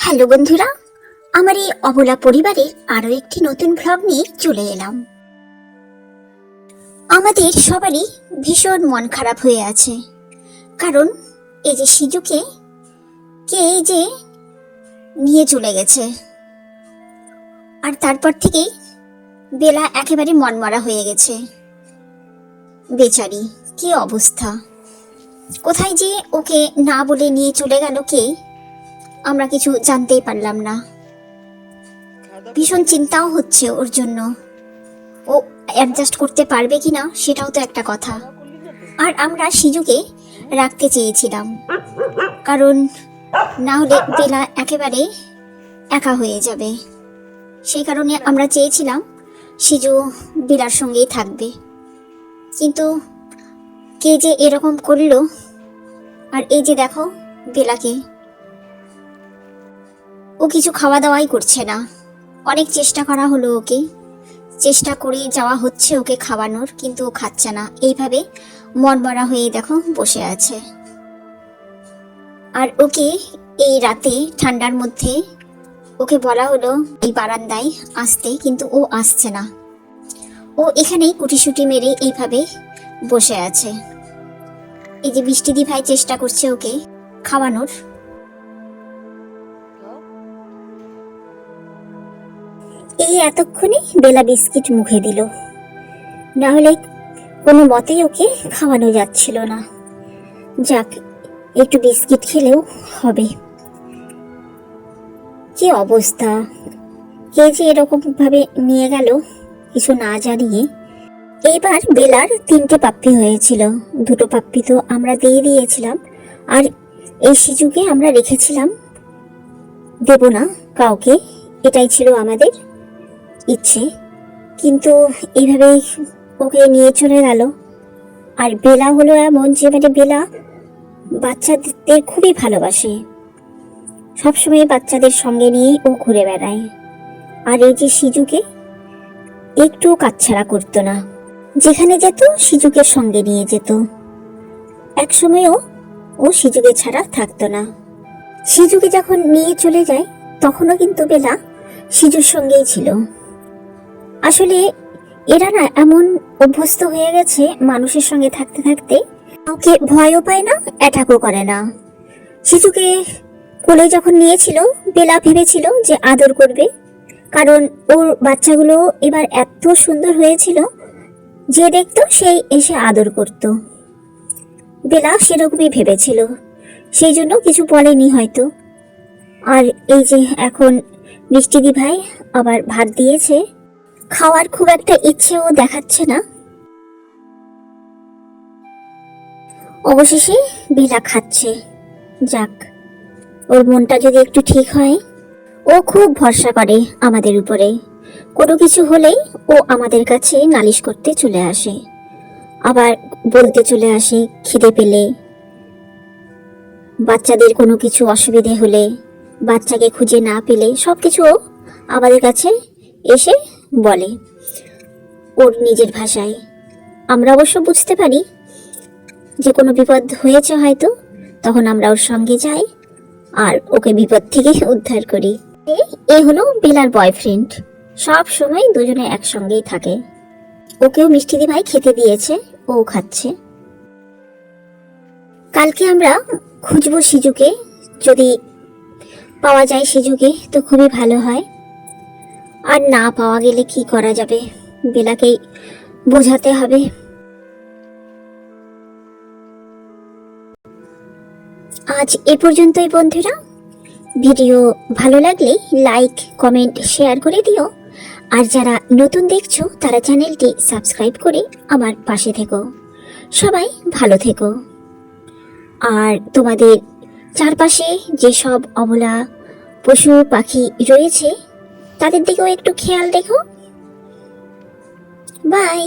Hello বন্ধুরা, আমার এই অবলা পরিবারের আরো একটি নতুন ব্লগ নিয়ে চলে এলাম। আমাদের সবারই ভীষণ মন খারাপ হয়ে আছে, কারণ এই যে সিজুকে কে যে নিয়ে চলে গেছে, আর তারপর থেকেই বেলা একেবারে মনমরা হয়ে গেছে। বেচারি, কি অবস্থা! কোথায় যে ওকে না বলে নিয়ে চলে গেল কে, আমরা কিছু জানতেই পারলাম না। ভীষণ চিন্তাও হচ্ছে ওর জন্য, ও অ্যাডজাস্ট করতে পারবে কিনা সেটাও তো একটা কথা। আর আমরা সিজুকে রাখতে চেয়েছিলাম, কারণ না হলে বেলা একেবারে একা হয়ে যাবে। সেই কারণে আমরা চেয়েছিলাম সিজু বেলার সঙ্গেই থাকবে, কিন্তু কে যে এরকম করলো। আর এই যে দেখো বেলাকে, ও কিছু খাওয়া দাওয়াই করছে না। অনেক চেষ্টা করা হলো, ওকে চেষ্টা করে যাওয়া হচ্ছে ওকে খাওয়ানোর, কিন্তু ও খাচ্ছে না। এইভাবে মনমরা হয়ে দেখো বসে আছে। আর ওকে এই রাতে ঠান্ডার মধ্যে ওকে বলা হলো এই বারান্দায় আসতে, কিন্তু ও আসছে না। ও এখানেই কুটিসুটি মেরে এইভাবে বসে আছে। এই যে বৃষ্টিদি ভাই চেষ্টা করছে ওকে খাওয়ানোর। এই এতক্ষণে বেলা বিস্কিট মুখে দিল, না হলে কোনো মতেই ওকে খাওয়ানো যাচ্ছিল না। যাক, একটু বিস্কিট খেলেও হবে। কি অবস্থা! কে যে এরকম ভাবে নিয়ে গেল কিছু না জানিয়ে। এইবার বেলার 3টে পাপ্পি হয়েছিল, 2টো পাপ্পি তো আমরা দিয়ে দিয়েছিলাম, আর এই সিজুকে আমরা রেখেছিলাম, দেব না কাউকে, এটাই ছিল আমাদের ইচ্ছে। কিন্তু এইভাবে ওকে নিয়ে চলে গেল। আর বেলা হলো এমন যে বেলা বাচ্চাদের খুবই ভালোবাসে, সবসময় বাচ্চাদের সঙ্গে নিয়েই ও ঘুরে বেড়ায়। আর এই যে সিজুকে একটু কাছছাড়া করতো না, যেখানে যেত সিজুকে সঙ্গে নিয়ে যেত। একসময়ও ও সিজুকে ছাড়া থাকতো না। সিজুকে যখন নিয়ে চলে যায় তখনও কিন্তু বেলা সিজুর সঙ্গেই ছিল। আসলে এরা না এমন অভ্যস্ত হয়ে গেছে মানুষের সঙ্গে থাকতে থাকতে, কাউকে ভয়ও পায় না, অ্যাটাকও করে না। সিজুকে কোলে যখন নিয়েছিল বেলা ভেবেছিল যে আদর করবে, কারণ ওর বাচ্চাগুলো এবার এত সুন্দর হয়েছিল, যে দেখতো সেই এসে আদর করত। বেলা সেরকমই ভেবেছিল, সেই জন্য কিছু বলেনি হয়তো। আর এই যে এখন মিষ্টিদি ভাই আবার ভাত দিয়েছে, খাওয়ার খুব একটা ইচ্ছেও দেখাচ্ছে না। অবশেষে বেলা খাচ্ছে। যাক, ওর মনটা যদি একটু ঠিক হয়। ও খুব ভরসা করে আমাদের উপরে, কোনো কিছু হলেই ও আমাদের কাছে নালিশ করতে চলে আসে, আবার বলতে চলে আসে খিদে পেলে, বাচ্চাদের কোনো কিছু অসুবিধে হলে, বাচ্চাকে খুঁজে না পেলে সবকিছু ও আমাদের কাছে এসে বলে ওর নিজের ভাষায়। আমরা অবশ্য বুঝতে পারি যে কোনো বিপদ হয়েছে হয়তো, তখন আমরা ওর সঙ্গে যাই আর ওকে বিপদ থেকে উদ্ধার করি। এই হলো বেলার বয়ফ্রেন্ড, সব সময় দুজনে একসঙ্গেই থাকে। ওকেও মিষ্টিদি ভাই খেতে দিয়েছে, ও খাচ্ছে। কালকে আমরা খুঁজবো সিজুকে, যদি পাওয়া যায় সিজুকে তো খুবই ভালো হয়। আর না পাওয়া গেলে কি করা যাবে, বেলাকেই বোঝাতে হবে। আজ এ পর্যন্তই বন্ধুরা। ভিডিও ভালো লাগলে লাইক, কমেন্ট, শেয়ার করে দিও। আর যারা নতুন দেখছো তারা চ্যানেলটি সাবস্ক্রাইব করে আমার পাশে থেকো। সবাই ভালো থেকো। আর তোমাদের চারপাশে যেসব অবলা পশু পাখি রয়েছে তাদের দিকেও একটু খেয়াল রেখো। বাই।